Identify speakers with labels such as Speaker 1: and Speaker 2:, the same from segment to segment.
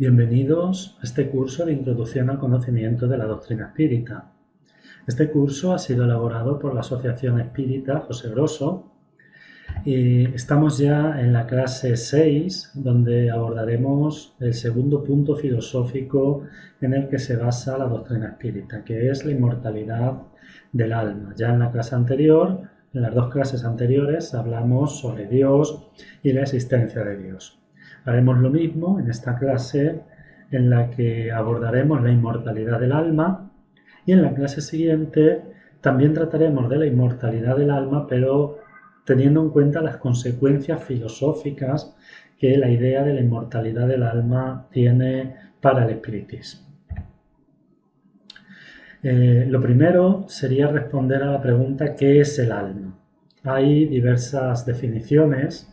Speaker 1: Bienvenidos a este curso de Introducción al Conocimiento de la Doctrina Espírita. Este curso ha sido elaborado por la Asociación Espírita José Grosso y estamos ya en la clase 6, donde abordaremos el segundo punto filosófico en el que se basa la doctrina espírita, que es la inmortalidad del alma. Ya en la clase anterior, en las dos clases anteriores, hablamos sobre Dios y la existencia de Dios. Haremos lo mismo en esta clase en la que abordaremos la inmortalidad del alma y en la clase siguiente también trataremos de la inmortalidad del alma, pero teniendo en cuenta las consecuencias filosóficas que la idea de la inmortalidad del alma tiene para el espiritismo. Lo primero sería responder a la pregunta ¿qué es el alma? Hay diversas definiciones.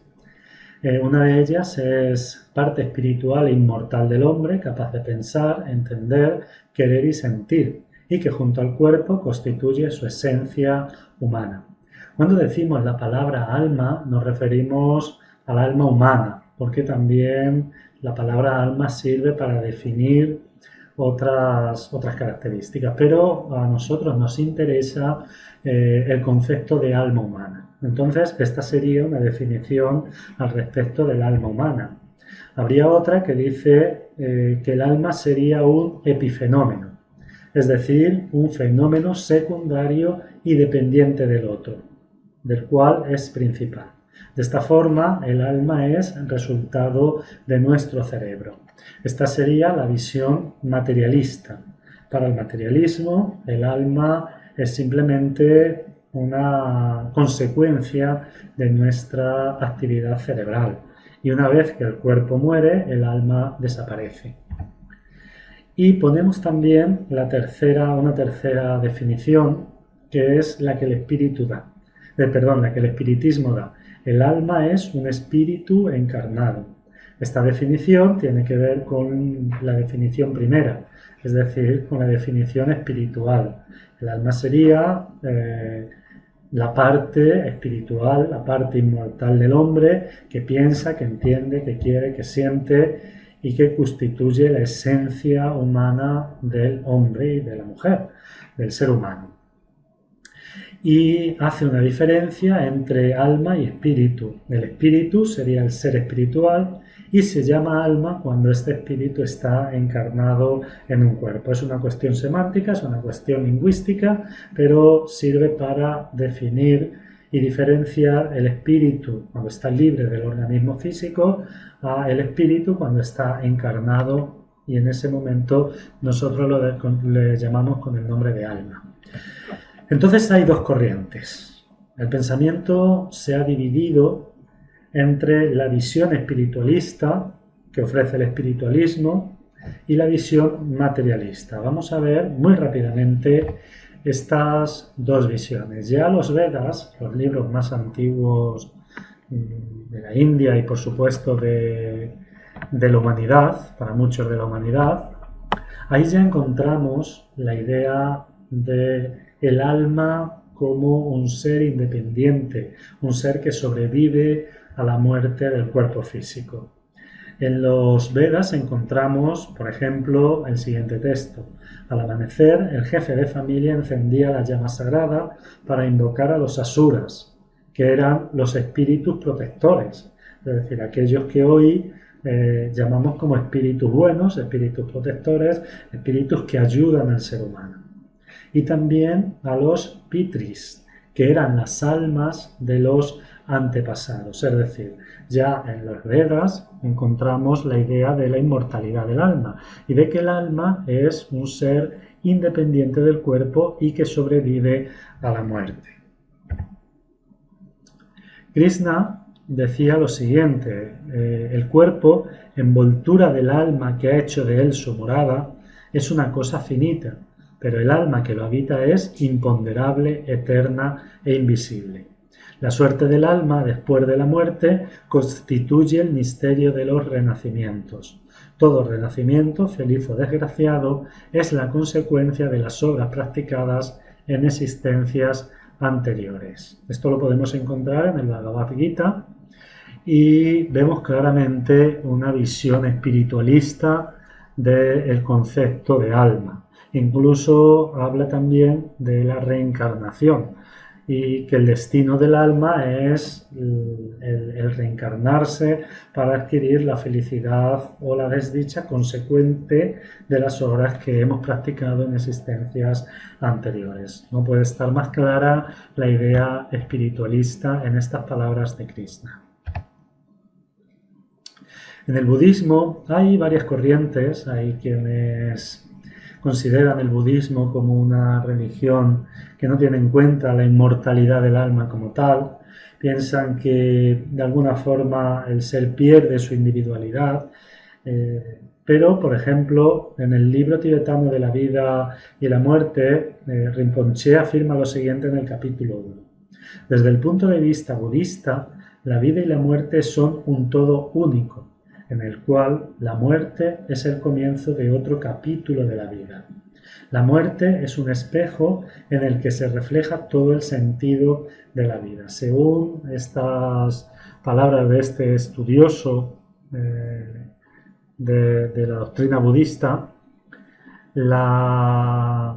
Speaker 1: Una de ellas es parte espiritual e inmortal del hombre, capaz de pensar, entender, querer y sentir, y que junto al cuerpo constituye su esencia humana. Cuando decimos la palabra alma, nos referimos al alma humana, porque también la palabra alma sirve para definir otras características, pero a nosotros nos interesa el concepto de alma humana. Entonces, esta sería una definición al respecto del alma humana. Habría otra que dice que el alma sería un epifenómeno, es decir, un fenómeno secundario y dependiente del otro, del cual es principal. De esta forma, el alma es resultado de nuestro cerebro. Esta sería la visión materialista. Para el materialismo, el alma es simplemente una consecuencia de nuestra actividad cerebral. Y una vez que el cuerpo muere, el alma desaparece. Y ponemos también una tercera definición, que es la que el la que el espiritismo da. El alma es un espíritu encarnado. Esta definición tiene que ver con la definición primera, es decir, con la definición espiritual. El alma sería la parte espiritual, la parte inmortal del hombre que piensa, que entiende, que quiere, que siente y que constituye la esencia humana del hombre y de la mujer, del ser humano. Y hace una diferencia entre alma y espíritu. El espíritu sería el ser espiritual y se llama alma cuando este espíritu está encarnado en un cuerpo. Es una cuestión semántica, es una cuestión lingüística, pero sirve para definir y diferenciar el espíritu cuando está libre del organismo físico a el espíritu cuando está encarnado, y en ese momento nosotros le llamamos con el nombre de alma. Entonces hay dos corrientes. El pensamiento se ha dividido entre la visión espiritualista que ofrece el espiritualismo y la visión materialista. Vamos a ver muy rápidamente estas dos visiones. Ya los Vedas, los libros más antiguos de la India y por supuesto de la humanidad, para muchos de la humanidad, ahí ya encontramos la idea de el alma como un ser independiente, un ser que sobrevive a la muerte del cuerpo físico. En los Vedas encontramos, por ejemplo, el siguiente texto. Al amanecer, el jefe de familia encendía la llama sagrada para invocar a los asuras, que eran los espíritus protectores, es decir, aquellos que hoy llamamos como espíritus buenos, espíritus protectores, espíritus que ayudan al ser humano. Y también a los pitris, que eran las almas de los antepasados. Es decir, ya en los Vedas encontramos la idea de la inmortalidad del alma y de que el alma es un ser independiente del cuerpo y que sobrevive a la muerte. Krishna decía lo siguiente: el cuerpo, envoltura del alma que ha hecho de él su morada, es una cosa finita, pero el alma que lo habita es imponderable, eterna e invisible. La suerte del alma después de la muerte constituye el misterio de los renacimientos. Todo renacimiento, feliz o desgraciado, es la consecuencia de las obras practicadas en existencias anteriores. Esto lo podemos encontrar en el Bhagavad Gita y vemos claramente una visión espiritualista del concepto de alma. Incluso habla también de la reencarnación y que el destino del alma es el reencarnarse para adquirir la felicidad o la desdicha consecuente de las obras que hemos practicado en existencias anteriores. No puede estar más clara la idea espiritualista en estas palabras de Krishna. En el budismo hay varias corrientes, hay quienes consideran el budismo como una religión que no tiene en cuenta la inmortalidad del alma como tal, piensan que de alguna forma el ser pierde su individualidad, pero por ejemplo en el libro tibetano de la vida y la muerte, Rinpoche afirma lo siguiente en el capítulo 1. Desde el punto de vista budista, la vida y la muerte son un todo único, en el cual la muerte es el comienzo de otro capítulo de la vida. La muerte es un espejo en el que se refleja todo el sentido de la vida. Según estas palabras de este estudioso de la doctrina budista, la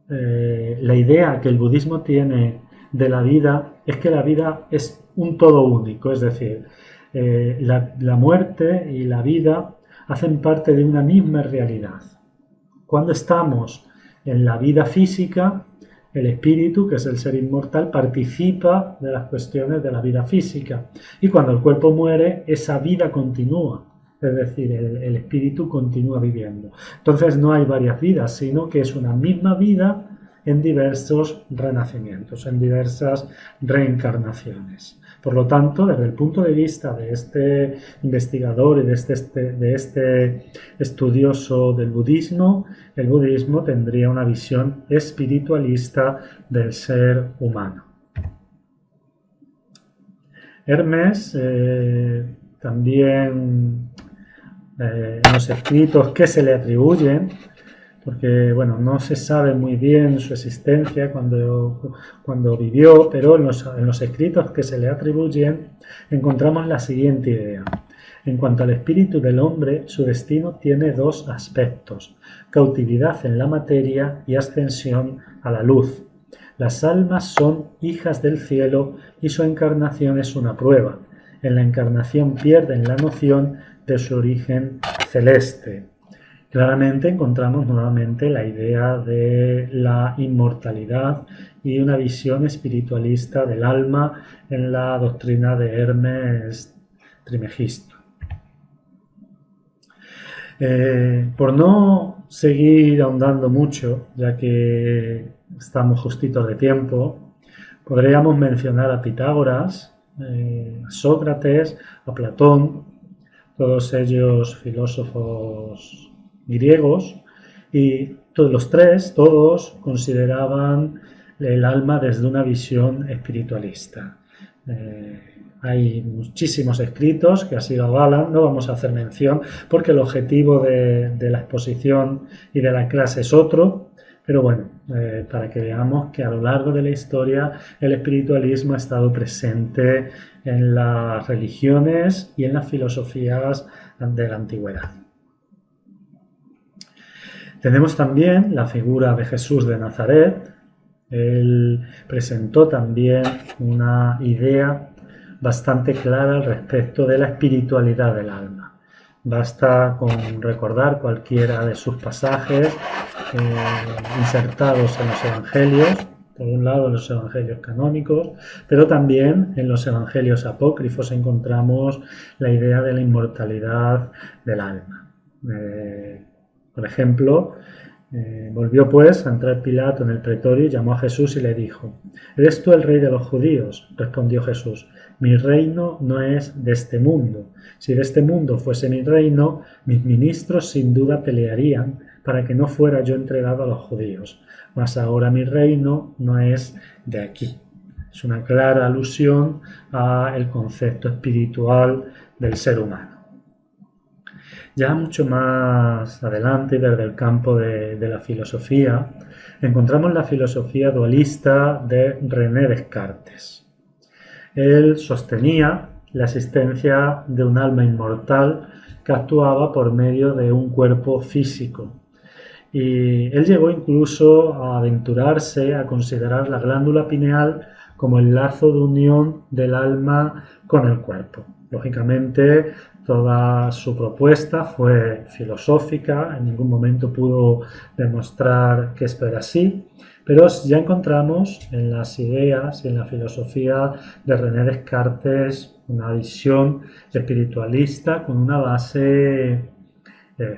Speaker 1: idea que el budismo tiene de la vida es que la vida es un todo único, es decir, la muerte y la vida hacen parte de una misma realidad. Cuando estamos en la vida física, el espíritu, que es el ser inmortal, participa de las cuestiones de la vida física. Y cuando el cuerpo muere, esa vida continúa. Es decir, el espíritu continúa viviendo. Entonces no hay varias vidas, sino que es una misma vida en diversos renacimientos, en diversas reencarnaciones. Por lo tanto, desde el punto de vista de este investigador y de este estudioso del budismo, el budismo tendría una visión espiritualista del ser humano. Hermes también en los escritos que se le atribuyen, porque bueno, no se sabe muy bien su existencia cuando vivió, pero en los escritos que se le atribuyen encontramos la siguiente idea. En cuanto al espíritu del hombre, su destino tiene dos aspectos: cautividad en la materia y ascensión a la luz. Las almas son hijas del cielo y su encarnación es una prueba. En la encarnación pierden la noción de su origen celeste. Claramente encontramos nuevamente la idea de la inmortalidad y una visión espiritualista del alma en la doctrina de Hermes Trismegisto. Por no seguir ahondando mucho, ya que estamos justitos de tiempo, podríamos mencionar a Pitágoras, a Sócrates, a Platón, todos ellos filósofos griegos, y todos consideraban el alma desde una visión espiritualista. Hay muchísimos escritos que así lo avalan, no vamos a hacer mención porque el objetivo de la exposición y de la clase es otro, pero bueno, para que veamos que a lo largo de la historia el espiritualismo ha estado presente en las religiones y en las filosofías de la antigüedad. Tenemos también la figura de Jesús de Nazaret. Él presentó también una idea bastante clara al respecto de la espiritualidad del alma. Basta con recordar cualquiera de sus pasajes insertados en los evangelios, por un lado en los evangelios canónicos, pero también en los evangelios apócrifos encontramos la idea de la inmortalidad del alma. Por ejemplo, volvió pues a entrar Pilato en el pretorio y llamó a Jesús y le dijo: ¿Eres tú el rey de los judíos? Respondió Jesús: mi reino no es de este mundo. Si de este mundo fuese mi reino, mis ministros sin duda pelearían para que no fuera yo entregado a los judíos. Mas ahora mi reino no es de aquí. Es una clara alusión al concepto espiritual del ser humano. Ya mucho más adelante, desde el campo de la filosofía, encontramos la filosofía dualista de René Descartes. Él sostenía la existencia de un alma inmortal que actuaba por medio de un cuerpo físico. Y él llegó incluso a aventurarse a considerar la glándula pineal como el lazo de unión del alma con el cuerpo. Lógicamente, toda su propuesta fue filosófica, en ningún momento pudo demostrar que esto era así, pero ya encontramos en las ideas y en la filosofía de René Descartes una visión espiritualista con una base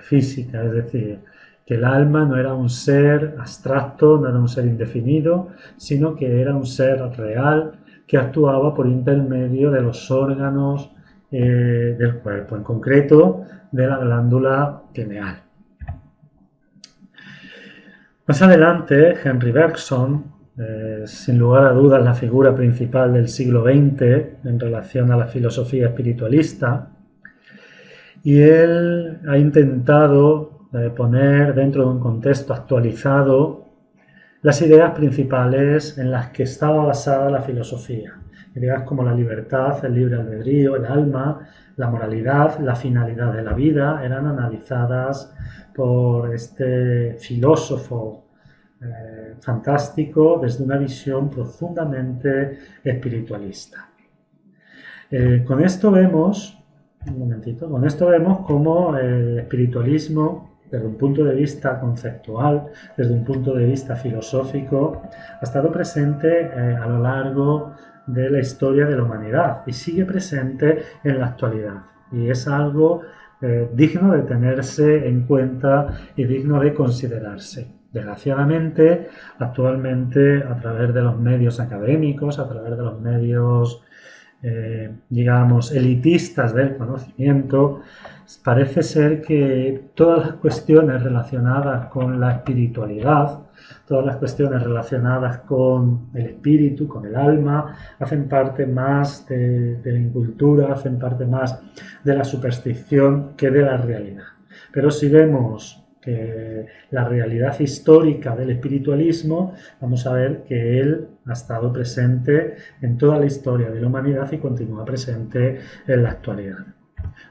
Speaker 1: física, es decir, que el alma no era un ser abstracto, no era un ser indefinido, sino que era un ser real que actuaba por intermedio de los órganos del cuerpo, en concreto de la glándula pineal. Más adelante, Henry Bergson, sin lugar a dudas la figura principal del siglo XX en relación a la filosofía espiritualista, y él ha intentado poner dentro de un contexto actualizado las ideas principales en las que estaba basada la filosofía. Ideas como la libertad, el libre albedrío, el alma, la moralidad, la finalidad de la vida, eran analizadas por este filósofo fantástico desde una visión profundamente espiritualista. Con esto vemos cómo el espiritualismo, desde un punto de vista conceptual, desde un punto de vista filosófico, ha estado presente a lo largo de la historia de la humanidad y sigue presente en la actualidad. Y es algo digno de tenerse en cuenta y digno de considerarse. Desgraciadamente, actualmente, a través de los medios académicos, a través de los medios digamos, elitistas del conocimiento, parece ser que todas las cuestiones relacionadas con la espiritualidad, todas las cuestiones relacionadas con el espíritu, con el alma, hacen parte más de la incultura, hacen parte más de la superstición que de la realidad. Pero si vemos que la realidad histórica del espiritualismo, vamos a ver que él ha estado presente en toda la historia de la humanidad y continúa presente en la actualidad.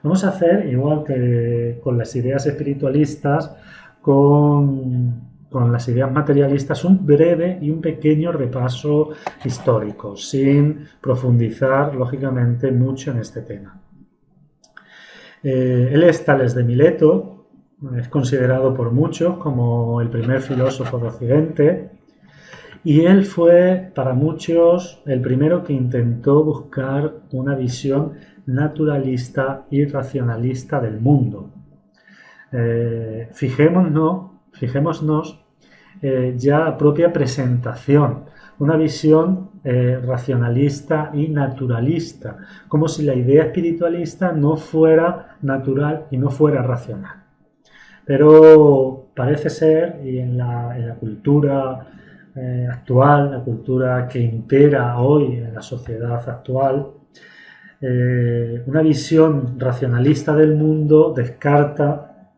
Speaker 1: Vamos a hacer, igual que con las ideas espiritualistas, con las ideas materialistas, un breve y un pequeño repaso histórico, sin profundizar, lógicamente, mucho en este tema. Él es Tales de Mileto. Es considerado por muchos como el primer filósofo de Occidente y él fue para muchos el primero que intentó buscar una visión naturalista y racionalista del mundo. Fijémonos ya la propia presentación, una visión racionalista y naturalista, como si la idea espiritualista no fuera natural y no fuera racional. Pero parece ser, y en la cultura actual, la cultura que impera hoy en la sociedad actual, una visión racionalista del mundo descarta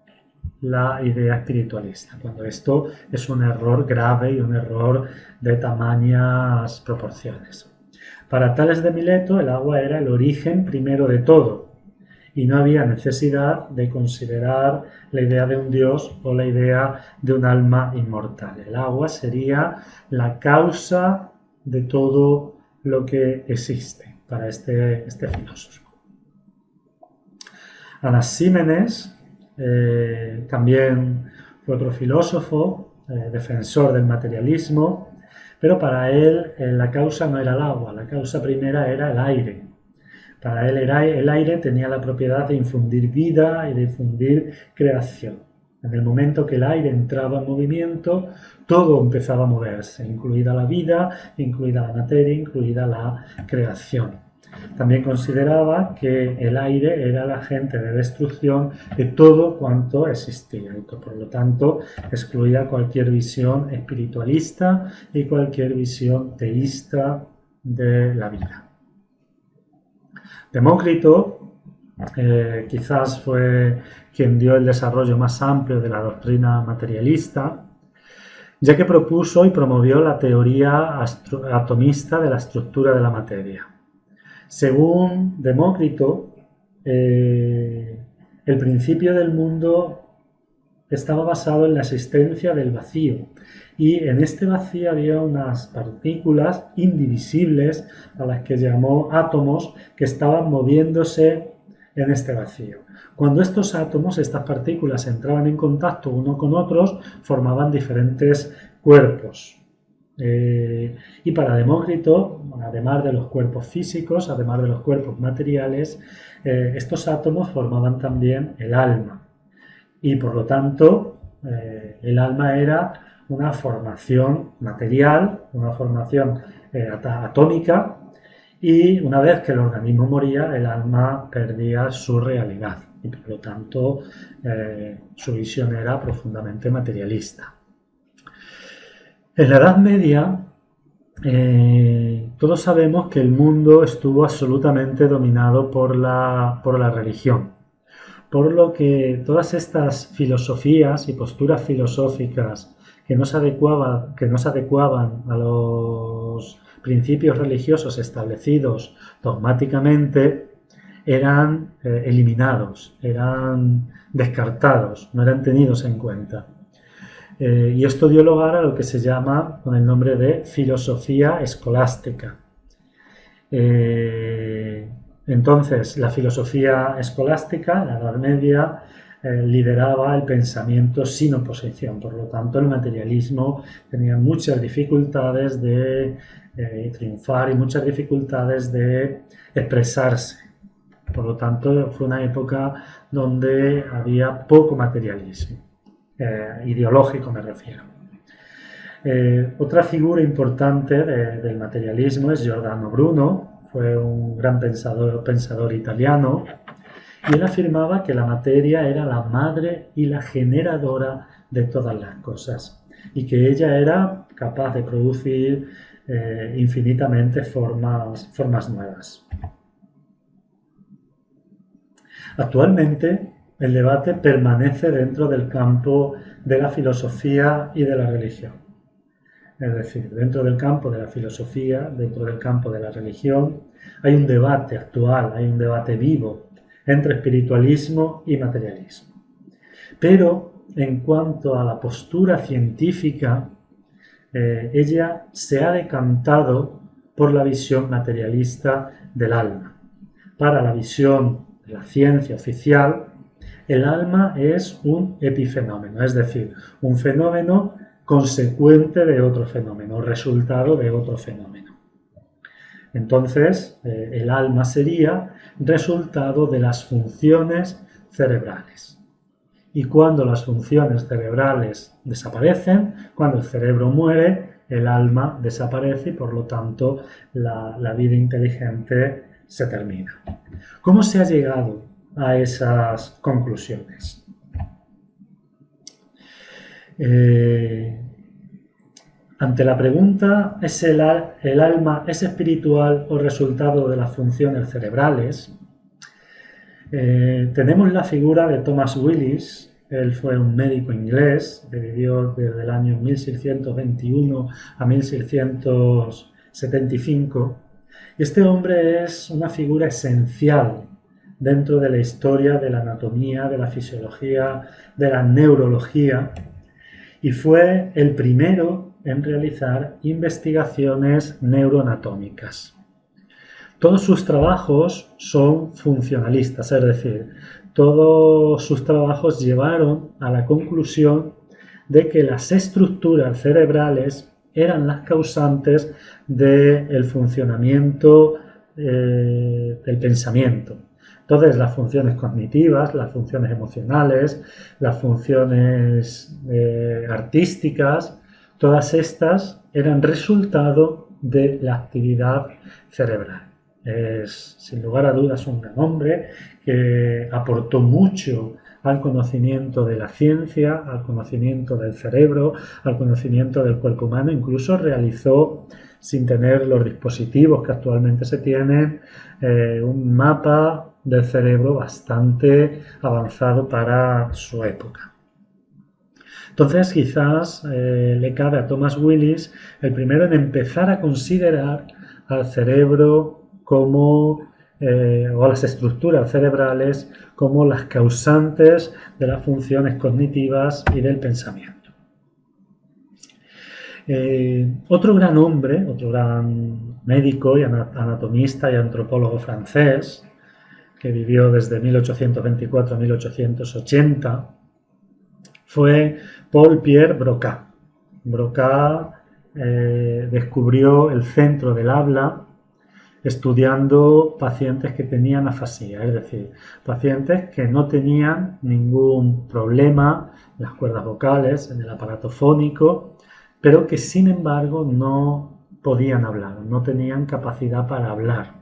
Speaker 1: la idea espiritualista, cuando esto es un error grave y un error de tamañas proporciones. Para Tales de Mileto, el agua era el origen primero de todo, y no había necesidad de considerar la idea de un dios o la idea de un alma inmortal. El agua sería la causa de todo lo que existe para este filósofo. Anaxímenes también fue otro filósofo, defensor del materialismo, pero para él la causa no era el agua, la causa primera era el aire. Para él el aire tenía la propiedad de infundir vida y de infundir creación. En el momento que el aire entraba en movimiento, todo empezaba a moverse, incluida la vida, incluida la materia, incluida la creación. También consideraba que el aire era el agente de destrucción de todo cuanto existía. Por lo tanto, excluía cualquier visión espiritualista y cualquier visión teísta de la vida. Demócrito quizás fue quien dio el desarrollo más amplio de la doctrina materialista, ya que propuso y promovió la teoría atomista de la estructura de la materia. Según Demócrito, el principio del mundo estaba basado en la existencia del vacío, y en este vacío había unas partículas indivisibles a las que llamó átomos, que estaban moviéndose en este vacío. Cuando estos átomos, estas partículas, entraban en contacto uno con otros, formaban diferentes cuerpos. Y para Demócrito, además de los cuerpos físicos, además de los cuerpos materiales, estos átomos formaban también el alma. Y por lo tanto, el alma era una formación material, una formación atómica, y una vez que el organismo moría, el alma perdía su realidad y por lo tanto su visión era profundamente materialista. En la Edad Media todos sabemos que el mundo estuvo absolutamente dominado por la religión, por lo que todas estas filosofías y posturas filosóficas que no se adecuaban a los principios religiosos establecidos dogmáticamente eran eliminados, eran descartados, no eran tenidos en cuenta. Y esto dio lugar a lo que se llama con el nombre de filosofía escolástica. Entonces, la filosofía escolástica, en la Edad Media, lideraba el pensamiento sin oposición. Por lo tanto, el materialismo tenía muchas dificultades de triunfar y muchas dificultades de expresarse. Por lo tanto, fue una época donde había poco materialismo, ideológico me refiero. Otra figura importante del materialismo es Giordano Bruno. Fue un gran pensador italiano, y él afirmaba que la materia era la madre y la generadora de todas las cosas, y que ella era capaz de producir infinitamente formas nuevas. Actualmente, el debate permanece dentro del campo de la filosofía y de la religión. Es decir, dentro del campo de la filosofía, dentro del campo de la religión, hay un debate actual, hay un debate vivo entre espiritualismo y materialismo. Pero en cuanto a la postura científica, ella se ha decantado por la visión materialista del alma. Para la visión de la ciencia oficial, el alma es un epifenómeno, es decir, un fenómeno consecuente de otro fenómeno, resultado de otro fenómeno. Entonces, el alma sería resultado de las funciones cerebrales. Y cuando las funciones cerebrales desaparecen, cuando el cerebro muere, el alma desaparece y por lo tanto la vida inteligente se termina. ¿Cómo se ha llegado a esas conclusiones? Ante la pregunta ¿el alma es espiritual o resultado de las funciones cerebrales? Tenemos la figura de Thomas Willis. Él fue un médico inglés que vivió desde el año 1621 a 1675. Este hombre es una figura esencial dentro de la historia de la anatomía, de la fisiología, de la neurología, y fue el primero en realizar investigaciones neuroanatómicas. Todos sus trabajos son funcionalistas, es decir, todos sus trabajos llevaron a la conclusión de que las estructuras cerebrales eran las causantes del funcionamiento del pensamiento. Entonces, las funciones cognitivas, las funciones emocionales, las funciones artísticas, todas estas eran resultado de la actividad cerebral. Es, sin lugar a dudas, un gran hombre que aportó mucho al conocimiento de la ciencia, al conocimiento del cerebro, al conocimiento del cuerpo humano. Incluso realizó, sin tener los dispositivos que actualmente se tienen, un mapa del cerebro bastante avanzado para su época. Entonces, quizás le cabe a Thomas Willis el primero en empezar a considerar al cerebro como, o a las estructuras cerebrales como las causantes de las funciones cognitivas y del pensamiento. Otro gran hombre, otro gran médico y anatomista y antropólogo francés, que vivió desde 1824 a 1880, fue Paul-Pierre Broca. Broca descubrió el centro del habla estudiando pacientes que tenían afasia, es decir, pacientes que no tenían ningún problema en las cuerdas vocales, en el aparato fónico, pero que sin embargo no podían hablar, no tenían capacidad para hablar.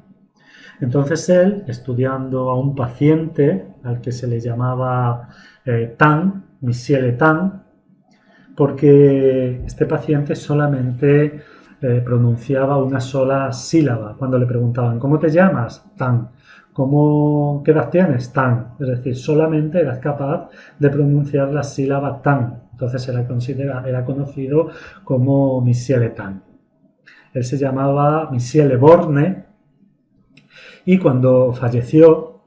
Speaker 1: Entonces él, estudiando a un paciente al que se le llamaba Tan, Michel Tan, porque este paciente solamente pronunciaba una sola sílaba. Cuando le preguntaban, ¿cómo te llamas? Tan. ¿Qué edad tienes? Tan. Es decir, solamente eras capaz de pronunciar la sílaba tan. Entonces era conocido como Michel Tan. Él se llamaba Michel Borne y cuando falleció,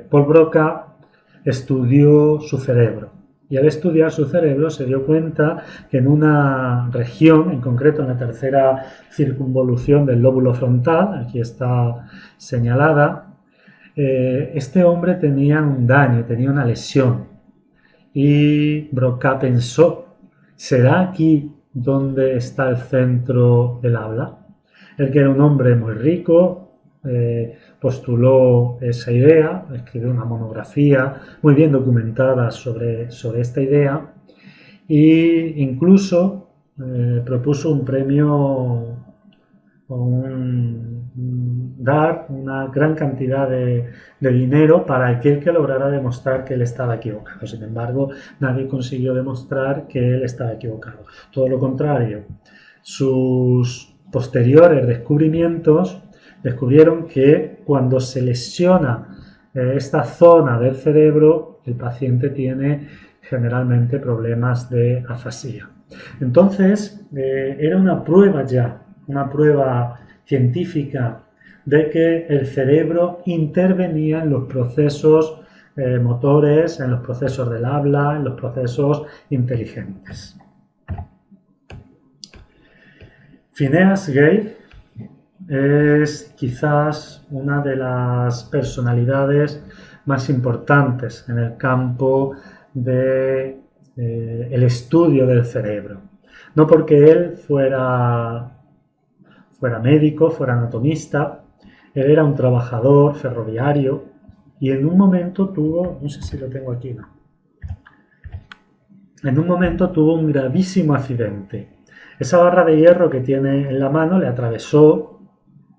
Speaker 1: Paul Broca estudió su cerebro. Y al estudiar su cerebro se dio cuenta que en una región, en concreto en la tercera circunvolución del lóbulo frontal, aquí está señalada, este hombre tenía un daño, tenía una lesión. Y Broca pensó, ¿será aquí donde está el centro del habla? Él, que era un hombre muy rico, postuló esa idea, escribió una monografía muy bien documentada sobre esta idea e incluso propuso un premio o dar una gran cantidad de dinero para aquel que lograra demostrar que él estaba equivocado. Sin embargo, nadie consiguió demostrar que él estaba equivocado. Todo lo contrario, sus posteriores descubrimientos descubrieron que cuando se lesiona esta zona del cerebro, el paciente tiene generalmente problemas de afasia. Entonces, era una prueba ya, una prueba científica de que el cerebro intervenía en los procesos motores, en los procesos del habla, en los procesos inteligentes. Phineas Gage es quizás una de las personalidades más importantes en el campo del estudio del cerebro. No porque él fuera médico, fuera anatomista, él era un trabajador ferroviario y en un momento tuvo, no sé si lo tengo aquí, no. En un momento tuvo un gravísimo accidente. Esa barra de hierro que tiene en la mano le atravesó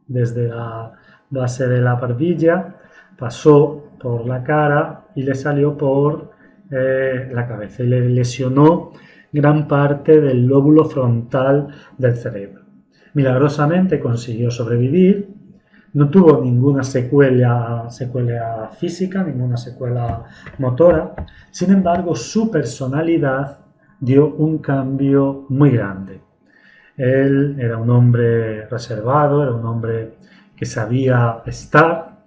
Speaker 1: desde la base de la barbilla, pasó por la cara y le salió por la cabeza y le lesionó gran parte del lóbulo frontal del cerebro. Milagrosamente consiguió sobrevivir, no tuvo ninguna secuela física, ninguna secuela motora. Sin embargo, su personalidad dio un cambio muy grande. Él era un hombre reservado, era un hombre que sabía estar.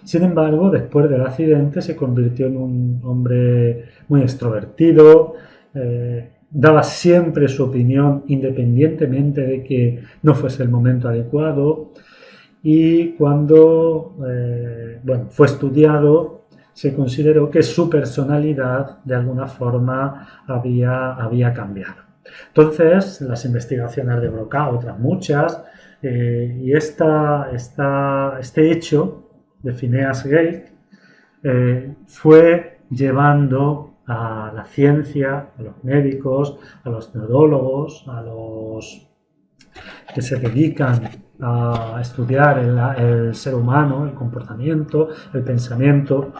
Speaker 1: Sin embargo, después del accidente se convirtió en un hombre muy extrovertido, daba siempre su opinión independientemente de que no fuese el momento adecuado y cuando fue estudiado se consideró que su personalidad de alguna forma había cambiado. Entonces, las investigaciones de Broca, otras muchas, y este hecho de Phineas Gage fue llevando a la ciencia, a los médicos, a los neurólogos, a los que se dedican a estudiar el ser humano, el comportamiento, el pensamiento,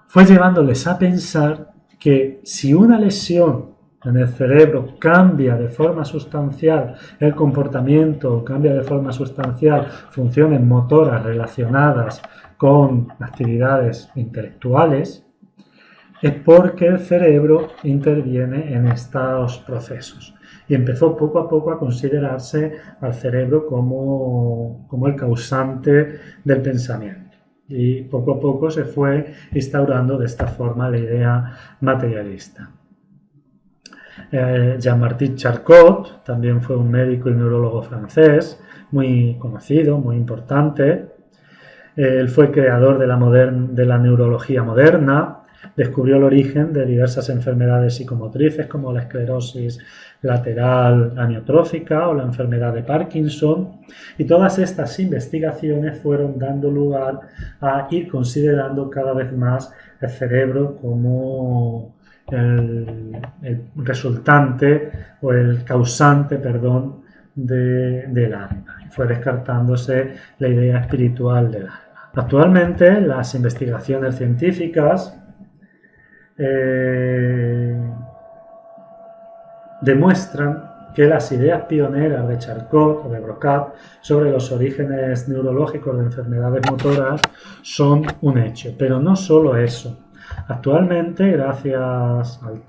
Speaker 1: fue llevándoles a pensar que si una lesión en el cerebro cambia de forma sustancial el comportamiento, cambia de forma sustancial funciones motoras relacionadas con actividades intelectuales, es porque el cerebro interviene en estos procesos. y empezó poco a poco a considerarse al cerebro como el causante del pensamiento. Y poco a poco se fue instaurando de esta forma la idea materialista. Jean-Martin Charcot también fue un médico y neurólogo francés, muy conocido, muy importante. Él fue creador de la neurología moderna, descubrió el origen de diversas enfermedades psicomotrices como la esclerosis lateral amiotrófica o la enfermedad de Parkinson, y todas estas investigaciones fueron dando lugar a ir considerando cada vez más el cerebro como el resultante o el causante, del alma. Fue descartándose la idea espiritual del alma. Actualmente las investigaciones científicas demuestran que las ideas pioneras de Charcot o de Broca sobre los orígenes neurológicos de enfermedades motoras son un hecho, pero no solo eso. Actualmente, gracias al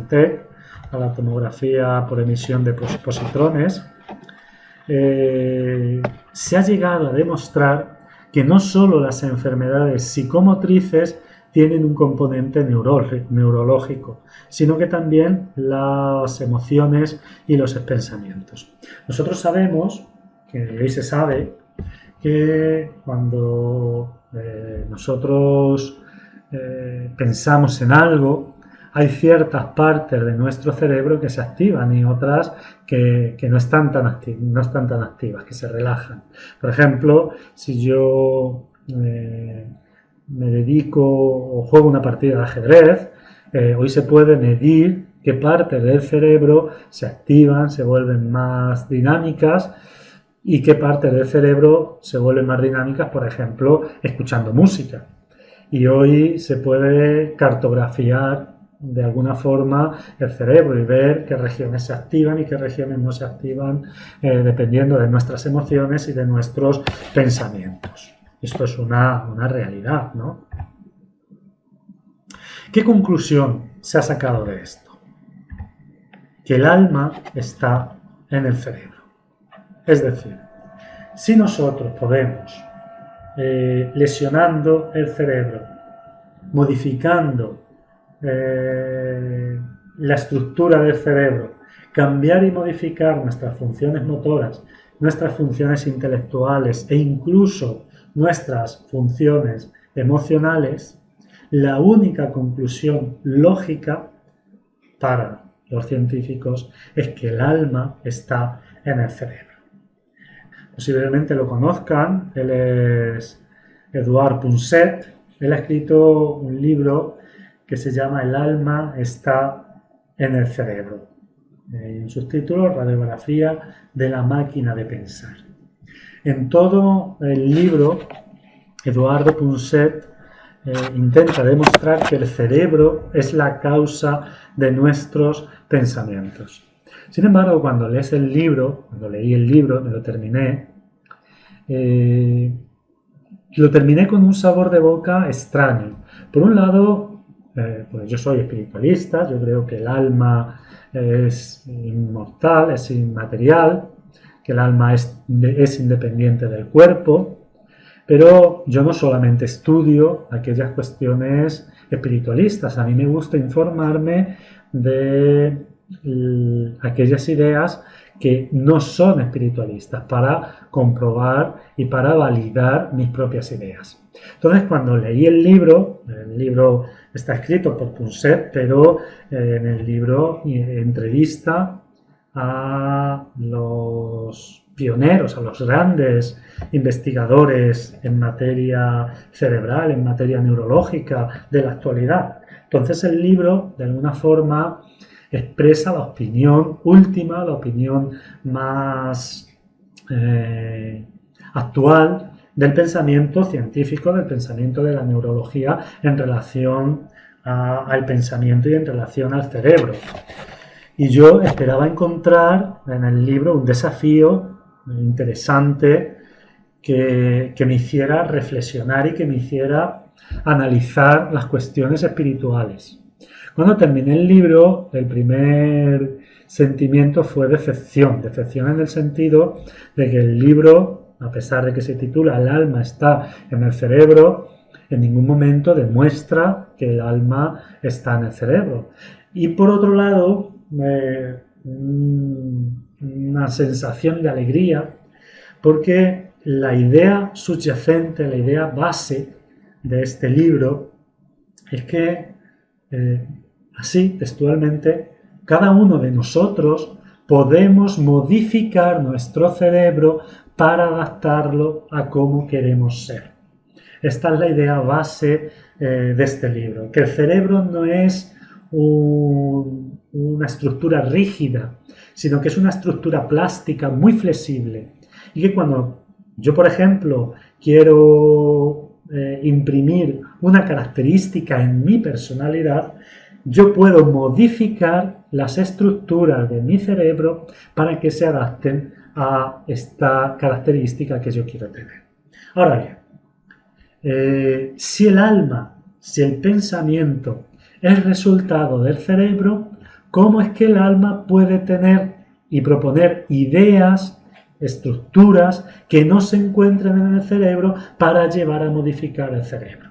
Speaker 1: TEC, a la tomografía por emisión de positrones, se ha llegado a demostrar que no solo las enfermedades psicomotrices tienen un componente neurológico, sino que también las emociones y los pensamientos. Nosotros sabemos, que hoy se sabe, que cuando nosotros pensamos en algo, hay ciertas partes de nuestro cerebro que se activan y otras que no están tan activas, que se relajan. Por ejemplo, si yo me dedico o juego una partida de ajedrez, hoy se puede medir qué partes del cerebro se activan, se vuelven más dinámicas y qué partes del cerebro se vuelven más dinámicas, por ejemplo, escuchando música. Y hoy se puede cartografiar de alguna forma el cerebro y ver qué regiones se activan y qué regiones no se activan dependiendo de nuestras emociones y de nuestros pensamientos. Esto es una realidad, ¿no? ¿Qué conclusión se ha sacado de esto? Que el alma está en el cerebro. Es decir, si nosotros podemos, lesionando el cerebro, modificando la estructura del cerebro, cambiar y modificar nuestras funciones motoras, nuestras funciones intelectuales e incluso nuestras funciones emocionales, la única conclusión lógica para los científicos es que el alma está en el cerebro. Posiblemente lo conozcan, él es Edouard Punset. Él ha escrito un libro que se llama El alma está en el cerebro. En sus títulos, Radiografía de la máquina de pensar. En todo el libro, Eduardo Punset intenta demostrar que el cerebro es la causa de nuestros pensamientos. Sin embargo, cuando leí el libro, me lo terminé, con un sabor de boca extraño. Por un lado, pues yo soy espiritualista, yo creo que el alma es inmortal, es inmaterial, que el alma es independiente del cuerpo, pero yo no solamente estudio aquellas cuestiones espiritualistas, a mí me gusta informarme de aquellas ideas que no son espiritualistas para comprobar y para validar mis propias ideas. Entonces, cuando leí el libro está escrito por Punset, pero en el libro entrevista a los pioneros, a los grandes investigadores en materia cerebral, en materia neurológica de la actualidad. Entonces, el libro, de alguna forma, expresa la opinión última, la opinión más actual del pensamiento científico, del pensamiento de la neurología en relación al pensamiento y en relación al cerebro. Y yo esperaba encontrar en el libro un desafío interesante que me hiciera reflexionar y que me hiciera analizar las cuestiones espirituales. Cuando terminé el libro, el primer sentimiento fue decepción. Decepción en el sentido de que el libro, a pesar de que se titula El alma está en el cerebro, en ningún momento demuestra que el alma está en el cerebro. Y por otro lado, una sensación de alegría, porque la idea subyacente, la idea base de este libro es que, así textualmente, cada uno de nosotros podemos modificar nuestro cerebro para adaptarlo a cómo queremos ser. Esta es la idea base de este libro, que el cerebro no es una estructura rígida, sino que es una estructura plástica muy flexible y que cuando yo, por ejemplo, quiero imprimir una característica en mi personalidad, yo puedo modificar las estructuras de mi cerebro para que se adapten a esta característica que yo quiero tener. Ahora bien, si el alma, si el pensamiento es resultado del cerebro, ¿cómo es que el alma puede tener y proponer ideas, estructuras que no se encuentran en el cerebro para llevar a modificar el cerebro?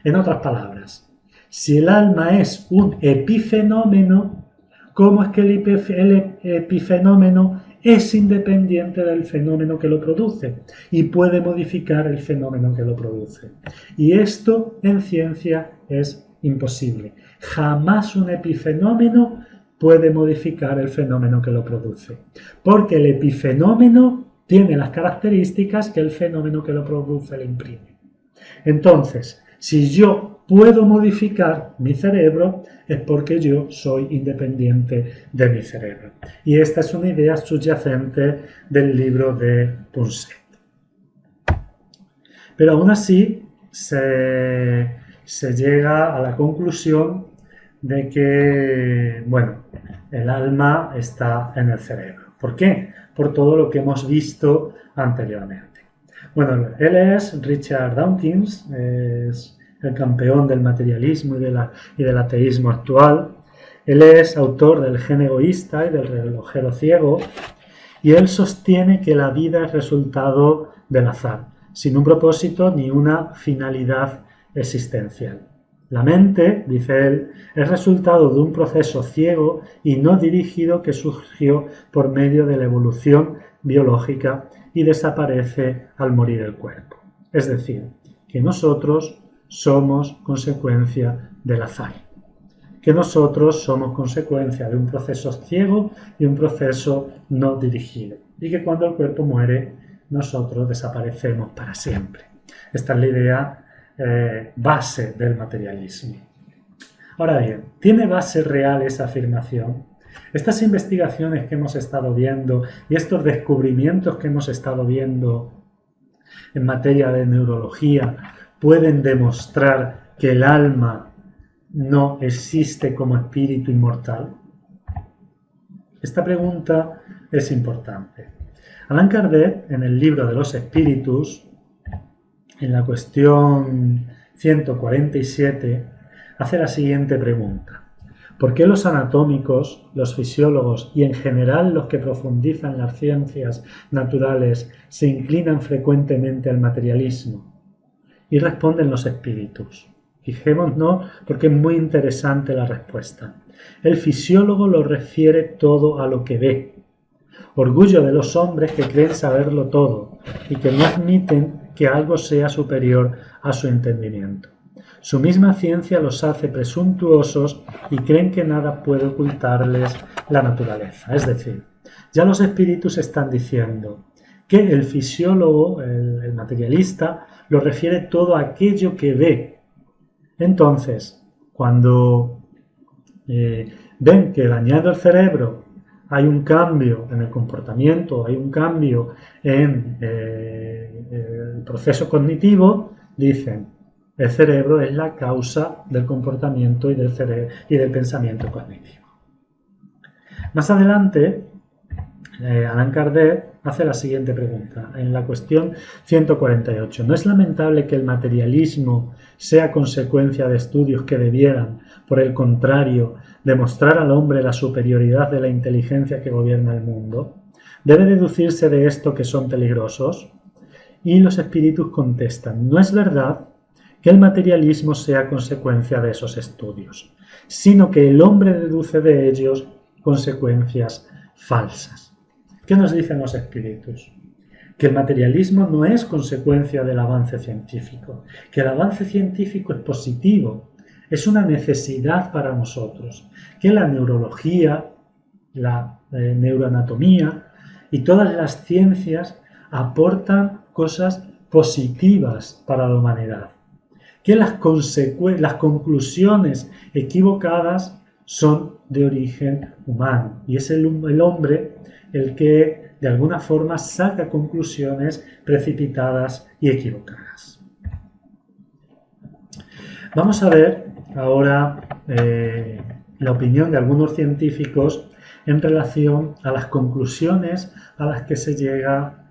Speaker 1: En otras palabras, si el alma es un epifenómeno, ¿cómo es que el epifenómeno es independiente del fenómeno que lo produce y puede modificar el fenómeno que lo produce? Y esto en ciencia es imposible. Jamás un epifenómeno puede modificar el fenómeno que lo produce, porque el epifenómeno tiene las características que el fenómeno que lo produce le imprime. Entonces, si yo puedo modificar mi cerebro, es porque yo soy independiente de mi cerebro. Y esta es una idea subyacente del libro de Punset. Pero aún así, se llega a la conclusión de que, bueno, el alma está en el cerebro. ¿Por qué? Por todo lo que hemos visto anteriormente. Bueno, él es Richard Dawkins, es el campeón del materialismo y del ateísmo actual. Él es autor del Gen egoísta y del relojero ciego, y él sostiene que la vida es resultado del azar, sin un propósito ni una finalidad existencial. La mente, dice él, es resultado de un proceso ciego y no dirigido que surgió por medio de la evolución biológica y desaparece al morir el cuerpo. Es decir, que nosotros somos consecuencia del azar, que nosotros somos consecuencia de un proceso ciego y un proceso no dirigido, y que cuando el cuerpo muere, nosotros desaparecemos para siempre. Esta es la idea base del materialismo. Ahora bien, ¿tiene base real esa afirmación? Estas investigaciones que hemos estado viendo y estos descubrimientos que hemos estado viendo en materia de neurología pueden demostrar que el alma no existe como espíritu inmortal. Esta pregunta es importante. Allan Kardec, en el libro de los espíritus, en la cuestión 147, hace la siguiente pregunta. ¿Por qué los anatómicos, los fisiólogos y en general los que profundizan las ciencias naturales se inclinan frecuentemente al materialismo? Y responden los espíritus. Fijémonos porque es muy interesante la respuesta. El fisiólogo lo refiere todo a lo que ve. Orgullo de los hombres que creen saberlo todo y que no admiten que algo sea superior a su entendimiento. Su misma ciencia los hace presuntuosos y creen que nada puede ocultarles la naturaleza. Es decir, ya los espíritus están diciendo que el fisiólogo, el materialista, lo refiere todo a aquello que ve. Entonces, cuando ven que dañado el cerebro hay un cambio en el comportamiento, hay un cambio en el proceso cognitivo, dicen, el cerebro es la causa del comportamiento y del pensamiento cognitivo. Más adelante, Allan Kardec hace la siguiente pregunta, en la cuestión 148. ¿No es lamentable que el materialismo sea consecuencia de estudios que debieran, por el contrario, demostrar al hombre la superioridad de la inteligencia que gobierna el mundo? ¿Debe deducirse de esto que son peligrosos? Y los espíritus contestan, no es verdad que el materialismo sea consecuencia de esos estudios, sino que el hombre deduce de ellos consecuencias falsas. ¿Qué nos dicen los espíritus? Que el materialismo no es consecuencia del avance científico, que el avance científico es positivo, es una necesidad para nosotros, que la neurología, la neuroanatomía y todas las ciencias aportan cosas positivas para la humanidad, que las conclusiones equivocadas son de origen humano y es el hombre el que de alguna forma saca conclusiones precipitadas y equivocadas. Vamos a ver ahora la opinión de algunos científicos en relación a las conclusiones a las que se llega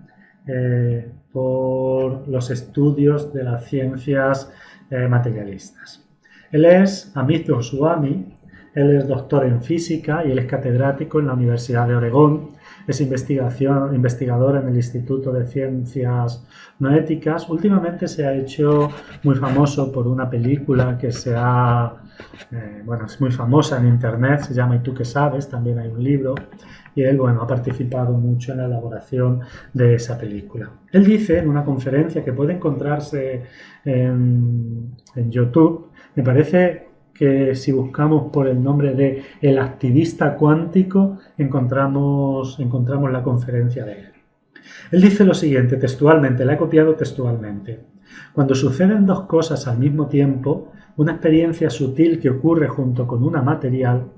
Speaker 1: por los estudios de las ciencias materialistas. Él es Amit Goswami, él es doctor en física y él es catedrático en la Universidad de Oregón, es investigador en el Instituto de Ciencias Noéticas. Últimamente se ha hecho muy famoso por una película que es muy famosa en internet, se llama ¿Y tú qué sabes? También hay un libro. Y él, ha participado mucho en la elaboración de esa película. Él dice en una conferencia que puede encontrarse en YouTube, me parece que si buscamos por el nombre de El activista cuántico, encontramos la conferencia de él. Él dice lo siguiente, textualmente, la he copiado textualmente. Cuando suceden dos cosas al mismo tiempo, una experiencia sutil que ocurre junto con una material,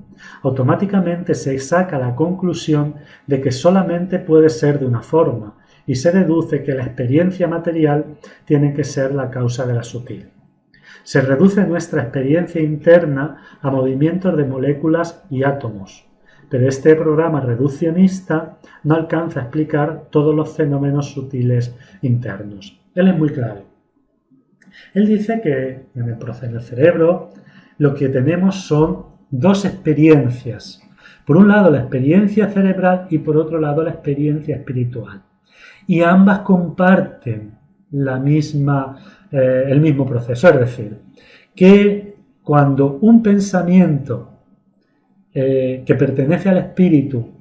Speaker 1: automáticamente se saca la conclusión de que solamente puede ser de una forma y se deduce que la experiencia material tiene que ser la causa de la sutil. Se reduce nuestra experiencia interna a movimientos de moléculas y átomos, pero este programa reduccionista no alcanza a explicar todos los fenómenos sutiles internos. Él es muy claro. Él dice que en el cerebro lo que tenemos son dos experiencias. Por un lado la experiencia cerebral y por otro lado la experiencia espiritual. Y ambas comparten el mismo proceso. Es decir, que cuando un pensamiento que pertenece al espíritu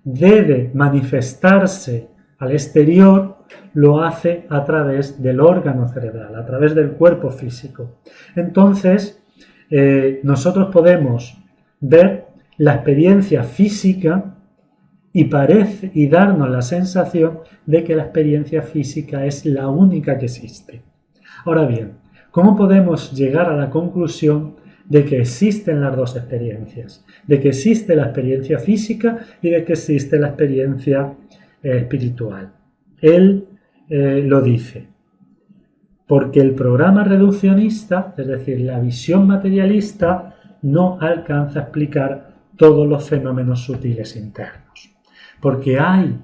Speaker 1: debe manifestarse al exterior, lo hace a través del órgano cerebral, a través del cuerpo físico. Entonces, nosotros podemos ver la experiencia física y darnos la sensación de que la experiencia física es la única que existe. Ahora bien, ¿cómo podemos llegar a la conclusión de que existen las dos experiencias? De que existe la experiencia física y de que existe la experiencia espiritual. Él lo dice. Porque el programa reduccionista, es decir, la visión materialista, no alcanza a explicar todos los fenómenos sutiles internos. Porque hay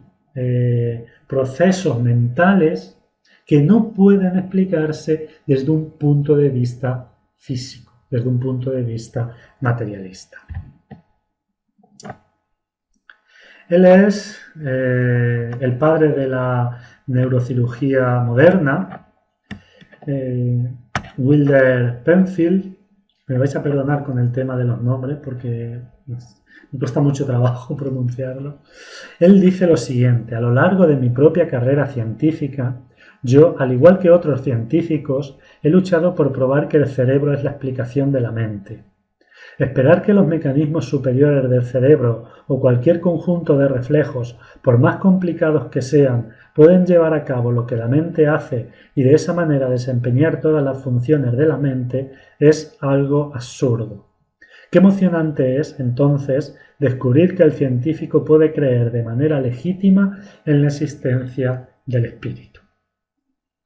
Speaker 1: procesos mentales que no pueden explicarse desde un punto de vista físico, desde un punto de vista materialista. Él es el padre de la neurocirugía moderna, Wilder Penfield. Me vais a perdonar con el tema de los nombres porque me cuesta mucho trabajo pronunciarlo. Él dice lo siguiente: a lo largo de mi propia carrera científica, yo, al igual que otros científicos, he luchado por probar que el cerebro es la explicación de la mente. Esperar que los mecanismos superiores del cerebro o cualquier conjunto de reflejos, por más complicados que sean, pueden llevar a cabo lo que la mente hace y de esa manera desempeñar todas las funciones de la mente es algo absurdo. Qué emocionante es, entonces, descubrir que el científico puede creer de manera legítima en la existencia del espíritu.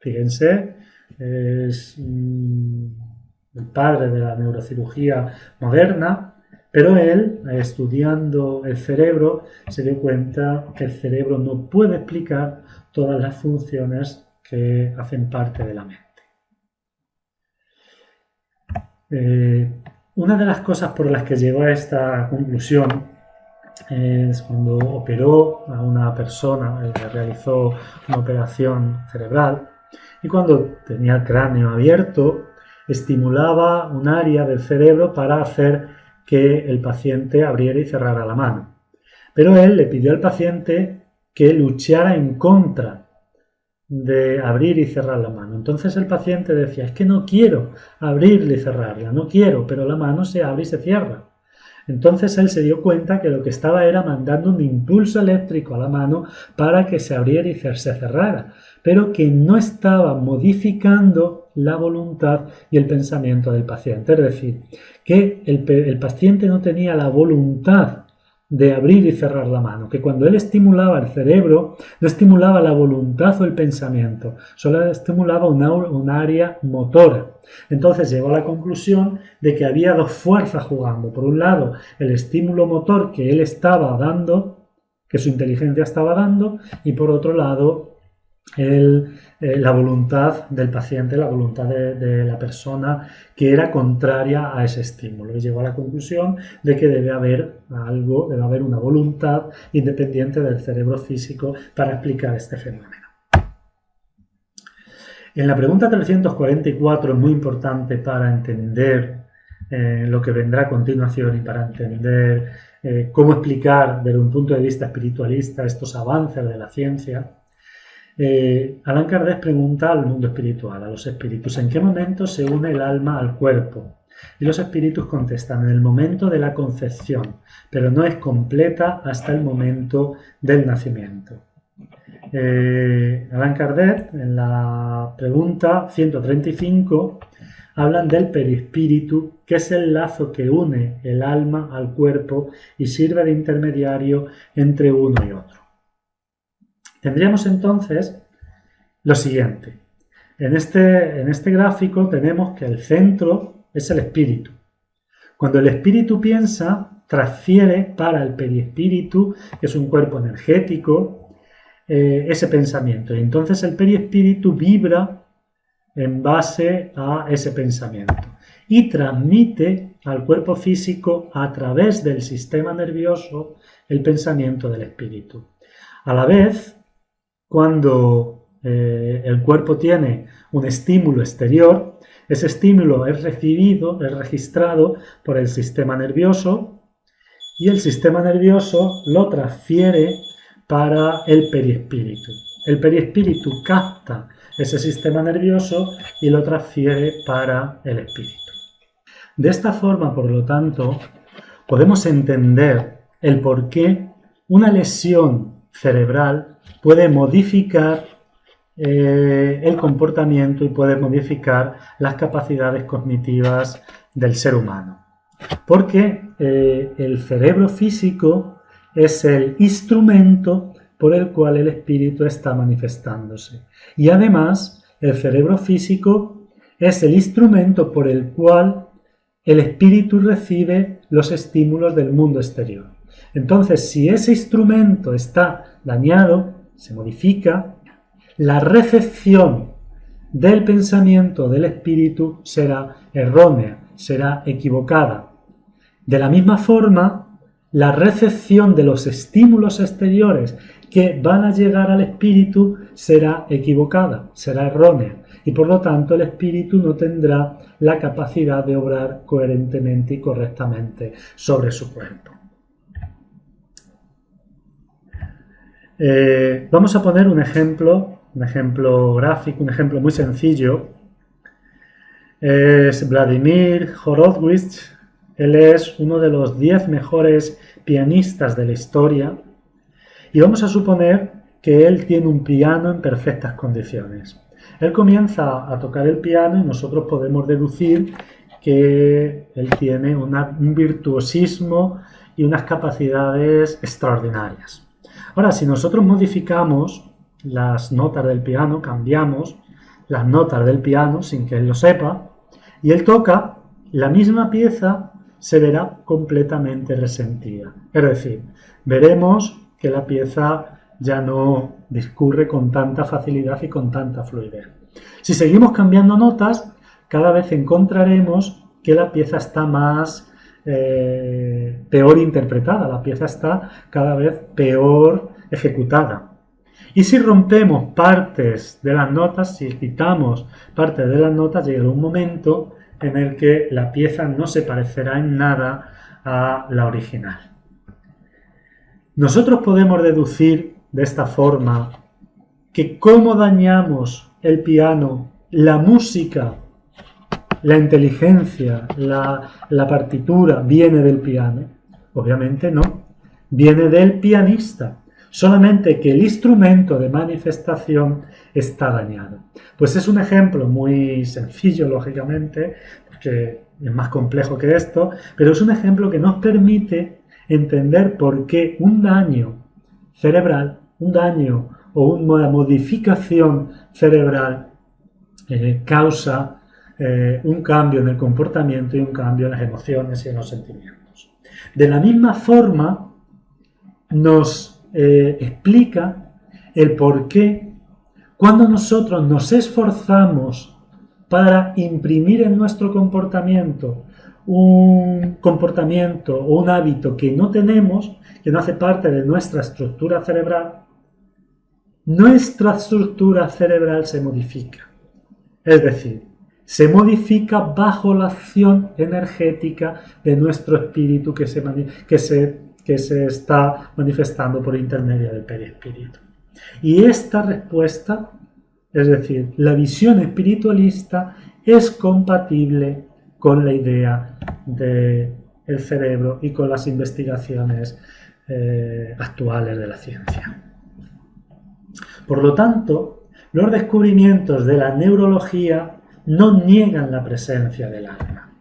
Speaker 1: Fíjense, es el padre de la neurocirugía moderna, pero él, estudiando el cerebro, se dio cuenta que el cerebro no puede explicar todas las funciones que hacen parte de la mente. Una de las cosas por las que llegó a esta conclusión es cuando operó a una persona, le realizó una operación cerebral, y cuando tenía el cráneo abierto, estimulaba un área del cerebro para hacer que el paciente abriera y cerrara la mano. Pero él le pidió al paciente que luchara en contra de abrir y cerrar la mano. Entonces el paciente decía, es que no quiero abrirla y cerrarla, no quiero, pero la mano se abre y se cierra. Entonces él se dio cuenta que lo que estaba era mandando un impulso eléctrico a la mano para que se abriera y se cerrara, pero que no estaba modificando la voluntad y el pensamiento del paciente. Es decir, que el paciente no tenía la voluntad de abrir y cerrar la mano, que cuando él estimulaba el cerebro, no estimulaba la voluntad o el pensamiento, solo estimulaba un área motora. Entonces llegó a la conclusión de que había dos fuerzas jugando. Por un lado, el estímulo motor que él estaba dando, que su inteligencia estaba dando, y por otro lado, la voluntad del paciente, la voluntad de la persona que era contraria a ese estímulo. Y llegó a la conclusión de que debe haber algo, debe haber una voluntad independiente del cerebro físico para explicar este fenómeno. En la pregunta 344 es muy importante para entender lo que vendrá a continuación y para entender cómo explicar desde un punto de vista espiritualista estos avances de la ciencia. Allan Kardec pregunta al mundo espiritual, a los espíritus, ¿en qué momento se une el alma al cuerpo? Y los espíritus contestan, en el momento de la concepción, pero no es completa hasta el momento del nacimiento. Allan Kardec, en la pregunta 135, hablan del perispíritu, que es el lazo que une el alma al cuerpo y sirve de intermediario entre uno y otro. Tendríamos entonces lo siguiente. En este gráfico tenemos que el centro es el espíritu. Cuando el espíritu piensa, transfiere para el perispíritu, que es un cuerpo energético, ese pensamiento. Y entonces el perispíritu vibra en base a ese pensamiento y transmite al cuerpo físico a través del sistema nervioso el pensamiento del espíritu. A la vez, cuando el cuerpo tiene un estímulo exterior, ese estímulo es recibido, es registrado por el sistema nervioso y el sistema nervioso lo transfiere para el perispíritu. El perispíritu capta ese sistema nervioso y lo transfiere para el espíritu. De esta forma, por lo tanto, podemos entender el por qué una lesión cerebral puede modificar el comportamiento y puede modificar las capacidades cognitivas del ser humano. Porque el cerebro físico es el instrumento por el cual el espíritu está manifestándose. Y además, el cerebro físico es el instrumento por el cual el espíritu recibe los estímulos del mundo exterior. Entonces, si ese instrumento está dañado, se modifica, la recepción del pensamiento del espíritu será errónea, será equivocada. De la misma forma, la recepción de los estímulos exteriores que van a llegar al espíritu será equivocada, será errónea, y por lo tanto el espíritu no tendrá la capacidad de obrar coherentemente y correctamente sobre su cuerpo. Vamos a poner un ejemplo gráfico, un ejemplo muy sencillo. Es Vladimir Horowitz. Él es uno de los 10 mejores pianistas de la historia y vamos a suponer que él tiene un piano en perfectas condiciones. Él comienza a tocar el piano y nosotros podemos deducir que él tiene un virtuosismo y unas capacidades extraordinarias. Ahora, si nosotros modificamos las notas del piano, cambiamos las notas del piano sin que él lo sepa, y él toca, la misma pieza se verá completamente resentida. Es decir, veremos que la pieza ya no discurre con tanta facilidad y con tanta fluidez. Si seguimos cambiando notas, cada vez encontraremos que la pieza está más peor interpretada, la pieza está cada vez peor ejecutada. Y si rompemos partes de las notas, si quitamos partes de las notas, llegará un momento en el que la pieza no se parecerá en nada a la original. Nosotros podemos deducir de esta forma que cómo dañamos el piano, la música, la inteligencia, la partitura viene del piano. Obviamente no, viene del pianista. Solamente que el instrumento de manifestación está dañado. Pues es un ejemplo muy sencillo, lógicamente, porque es más complejo que esto, pero es un ejemplo que nos permite entender por qué un daño cerebral, un daño o una modificación cerebral causa un cambio en el comportamiento y un cambio en las emociones y en los sentimientos. De la misma forma, nos explica el por qué cuando nosotros nos esforzamos para imprimir en nuestro comportamiento un comportamiento o un hábito que no tenemos, que no hace parte de nuestra estructura cerebral se modifica. Es decir, se modifica bajo la acción energética de nuestro espíritu que se está manifestando por intermedio del perispíritu. Y esta respuesta, es decir, la visión espiritualista, es compatible con la idea del cerebro y con las investigaciones actuales de la ciencia. Por lo tanto, los descubrimientos de la neurología no niegan la presencia del alma.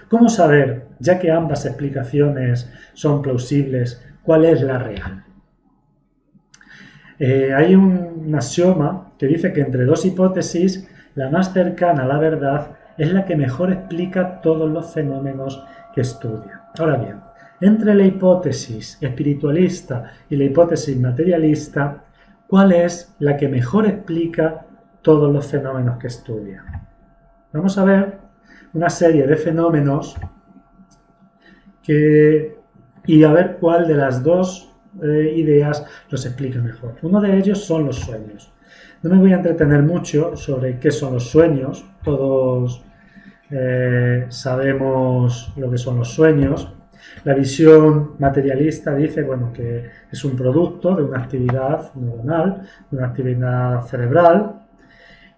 Speaker 1: ¿Cómo saber, ya que ambas explicaciones son plausibles, cuál es la real? Hay un axioma que dice que entre dos hipótesis, la más cercana a la verdad es la que mejor explica todos los fenómenos que estudia. Ahora bien, entre la hipótesis espiritualista y la hipótesis materialista, ¿cuál es la que mejor explica todos los fenómenos que estudia? Vamos a ver una serie de fenómenos y a ver cuál de las dos ideas los explica mejor. Uno de ellos son los sueños. No me voy a entretener mucho sobre qué son los sueños. Todos sabemos lo que son los sueños. La visión materialista dice, bueno, que es un producto de una actividad neuronal, de una actividad cerebral.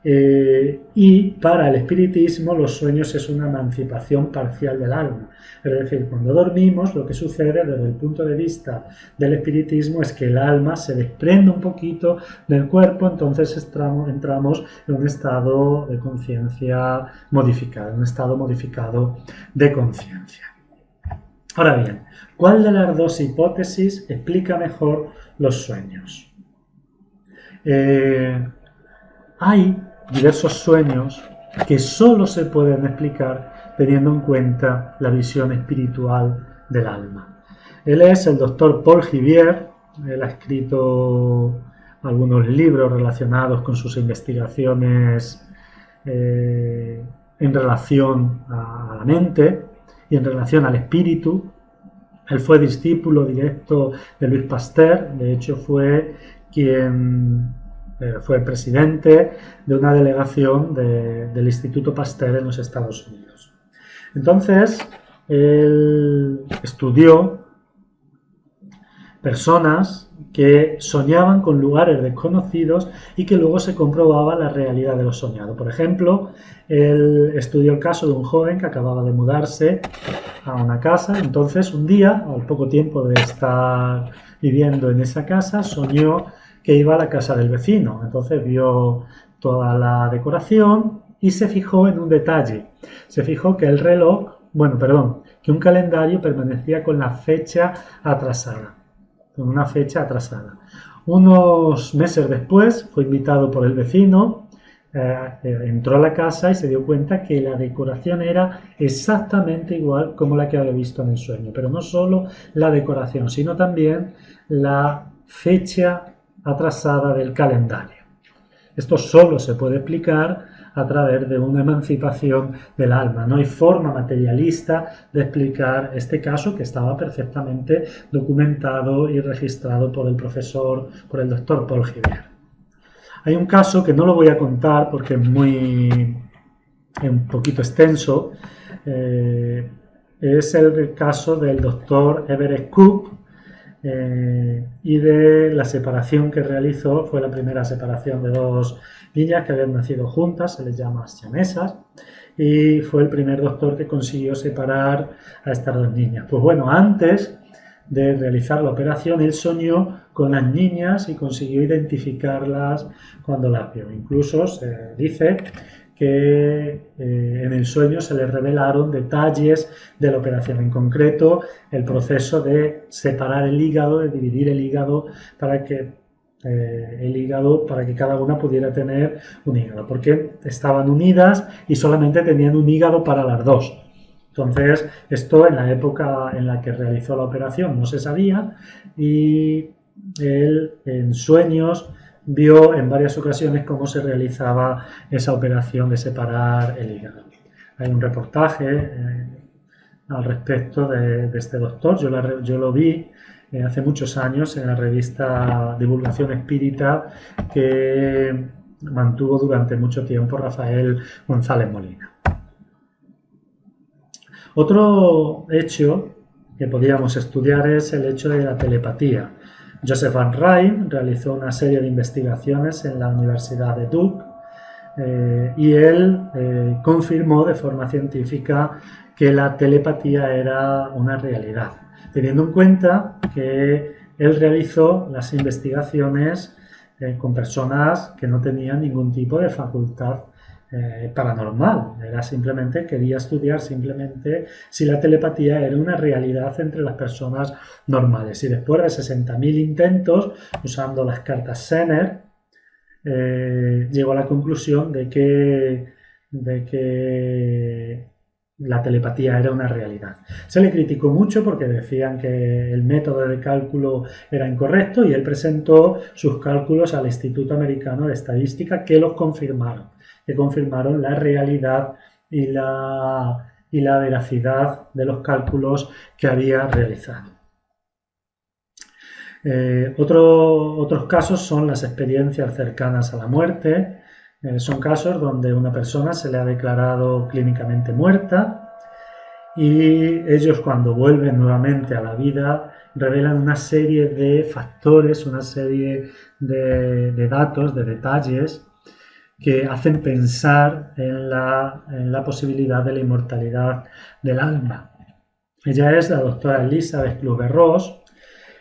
Speaker 1: Y para el espiritismo los sueños es una emancipación parcial del alma. Es decir, cuando dormimos lo que sucede desde el punto de vista del espiritismo es que el alma se desprende un poquito del cuerpo, entonces entramos en un estado de conciencia modificado, un estado modificado de conciencia. Ahora bien, ¿cuál de las dos hipótesis explica mejor los sueños? Hay diversos sueños que solo se pueden explicar teniendo en cuenta la visión espiritual del alma. Él es el doctor Paul Givier. Él ha escrito algunos libros relacionados con sus investigaciones en relación a la mente y en relación al espíritu. Él fue discípulo directo de Louis Pasteur. De hecho, fue presidente de una delegación del Instituto Pasteur en los Estados Unidos. Entonces, él estudió personas que soñaban con lugares desconocidos y que luego se comprobaba la realidad de lo soñado. Por ejemplo, él estudió el caso de un joven que acababa de mudarse a una casa. Entonces, un día, al poco tiempo de estar viviendo en esa casa, soñó que iba a la casa del vecino. Entonces vio toda la decoración y se fijó en un detalle. Se fijó que que un calendario permanecía con la fecha atrasada. Con una fecha atrasada. Unos meses después fue invitado por el vecino, entró a la casa y se dio cuenta que la decoración era exactamente igual como la que había visto en el sueño. Pero no solo la decoración, sino también la fecha atrasada del calendario. Esto solo se puede explicar a través de una emancipación del alma. No hay forma materialista de explicar este caso, que estaba perfectamente documentado y registrado por el doctor Paul Gilbert. Hay un caso que no lo voy a contar porque es un poquito extenso. Es el caso del doctor Everett Koop y de la separación que realizó. Fue la primera separación de dos niñas que habían nacido juntas, se les llama siamesas, y fue el primer doctor que consiguió separar a estas dos niñas. Pues bueno, antes de realizar la operación, él soñó con las niñas y consiguió identificarlas cuando las vio. Incluso se dice que en el sueño se le revelaron detalles de la operación, en concreto el proceso de separar el hígado, de dividir el hígado para que cada una pudiera tener un hígado, porque estaban unidas y solamente tenían un hígado para las dos. Entonces, esto en la época en la que realizó la operación no se sabía, y él en sueños vio en varias ocasiones cómo se realizaba esa operación de separar el hígado. Hay un reportaje al respecto de este doctor. Yo lo vi hace muchos años en la revista Divulgación Espírita, que mantuvo durante mucho tiempo Rafael González Molina. Otro hecho que podríamos estudiar es el hecho de la telepatía. Joseph Van Rijn realizó una serie de investigaciones en la Universidad de Duke y él confirmó de forma científica que la telepatía era una realidad, teniendo en cuenta que él realizó las investigaciones con personas que no tenían ningún tipo de facultad paranormal. Quería estudiar simplemente si la telepatía era una realidad entre las personas normales. Y después de 60.000 intentos usando las cartas Zener, llegó a la conclusión de que la telepatía era una realidad. Se le criticó mucho porque decían que el método de cálculo era incorrecto, y él presentó sus cálculos al Instituto Americano de Estadística, que confirmaron la realidad y la veracidad de los cálculos que había realizado. Otros casos son las experiencias cercanas a la muerte. Son casos donde una persona se le ha declarado clínicamente muerta, y ellos, cuando vuelven nuevamente a la vida, revelan una serie de factores, una serie de datos, de detalles que hacen pensar en la posibilidad de la inmortalidad del alma. Ella es la doctora Elisabeth Kübler-Ross,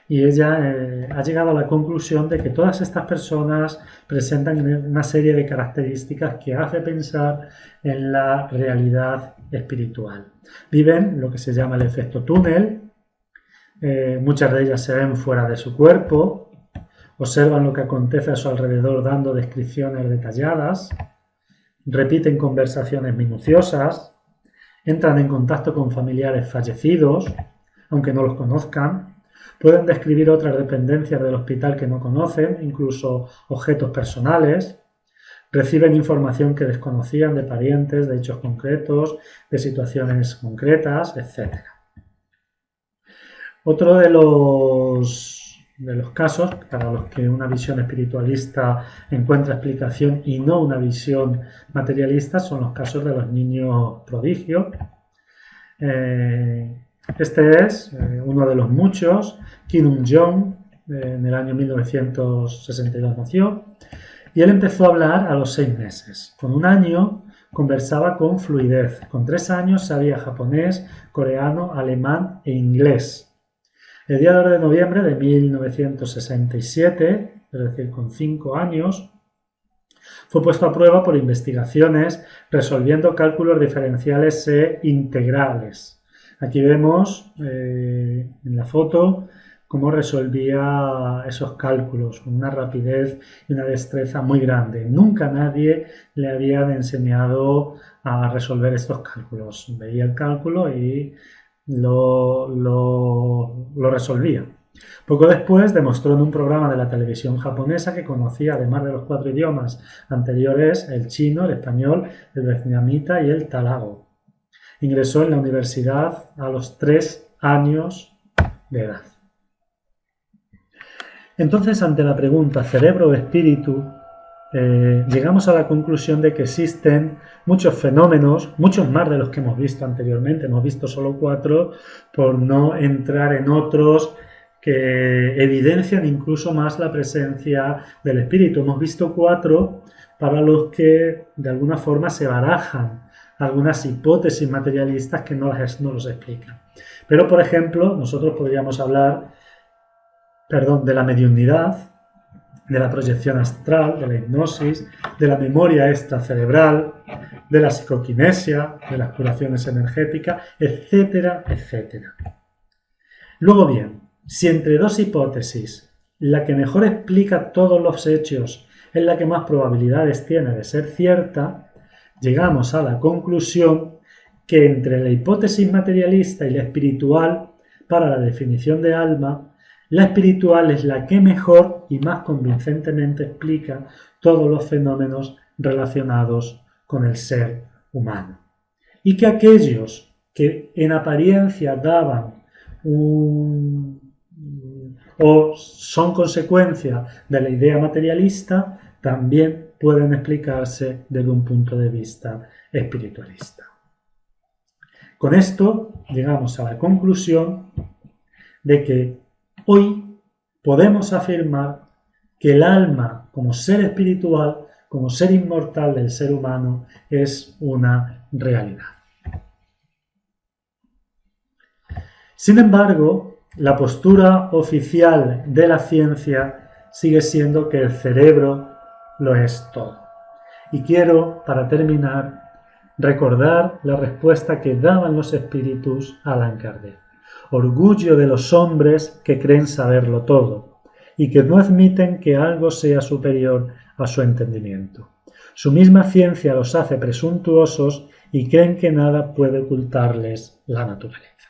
Speaker 1: y ella ha llegado a la conclusión de que todas estas personas presentan una serie de características que hace pensar en la realidad espiritual. Viven lo que se llama el efecto túnel. Muchas de ellas se ven fuera de su cuerpo, observan lo que acontece a su alrededor dando descripciones detalladas, repiten conversaciones minuciosas, entran en contacto con familiares fallecidos, aunque no los conozcan. Pueden describir otras dependencias del hospital que no conocen, incluso objetos personales. Reciben información que desconocían de parientes, de hechos concretos, de situaciones concretas, etc. Otro de los casos para los que una visión espiritualista encuentra explicación y no una visión materialista son los casos de los niños prodigio. Este es uno de los muchos. Kim Un-jong, en el año 1962 nació, y él empezó a hablar a los 6 meses. Con 1 año conversaba con fluidez. Con 3 años sabía japonés, coreano, alemán e inglés. El día 2 de noviembre de 1967, es decir, con 5 años, fue puesto a prueba por investigaciones resolviendo cálculos diferenciales e integrales. Aquí vemos en la foto cómo resolvía esos cálculos con una rapidez y una destreza muy grande. Nunca nadie le había enseñado a resolver estos cálculos. Veía el cálculo y lo resolvía. Poco después demostró en un programa de la televisión japonesa que conocía, además de los 4 idiomas anteriores, el chino, el español, el vietnamita y el talago. Ingresó en la universidad a los 3 años de edad. Entonces, ante la pregunta cerebro o espíritu, llegamos a la conclusión de que existen muchos fenómenos, muchos más de los que hemos visto anteriormente. Hemos visto solo 4 por no entrar en otros que evidencian incluso más la presencia del espíritu. Hemos visto 4 para los que de alguna forma se barajan algunas hipótesis materialistas que no los explican. Pero, por ejemplo, nosotros podríamos hablar, de la mediunidad, de la proyección astral, de la hipnosis, de la memoria extracerebral, de la psicoquinesia, de las curaciones energéticas, etcétera, etcétera. Luego bien, si entre 2 hipótesis la que mejor explica todos los hechos es la que más probabilidades tiene de ser cierta, llegamos a la conclusión que entre la hipótesis materialista y la espiritual, para la definición de alma, la espiritual es la que mejor y más convincentemente explica todos los fenómenos relacionados con el ser humano. Y que aquellos que en apariencia daban o son consecuencia de la idea materialista, también pueden explicarse desde un punto de vista espiritualista. Con esto llegamos a la conclusión de que hoy podemos afirmar que el alma como ser espiritual, como ser inmortal del ser humano, es una realidad. Sin embargo, la postura oficial de la ciencia sigue siendo que el cerebro lo es todo. Y quiero, para terminar, recordar la respuesta que daban los espíritus a Allan Kardec. Orgullo de los hombres que creen saberlo todo y que no admiten que algo sea superior a su entendimiento. Su misma ciencia los hace presuntuosos y creen que nada puede ocultarles la naturaleza.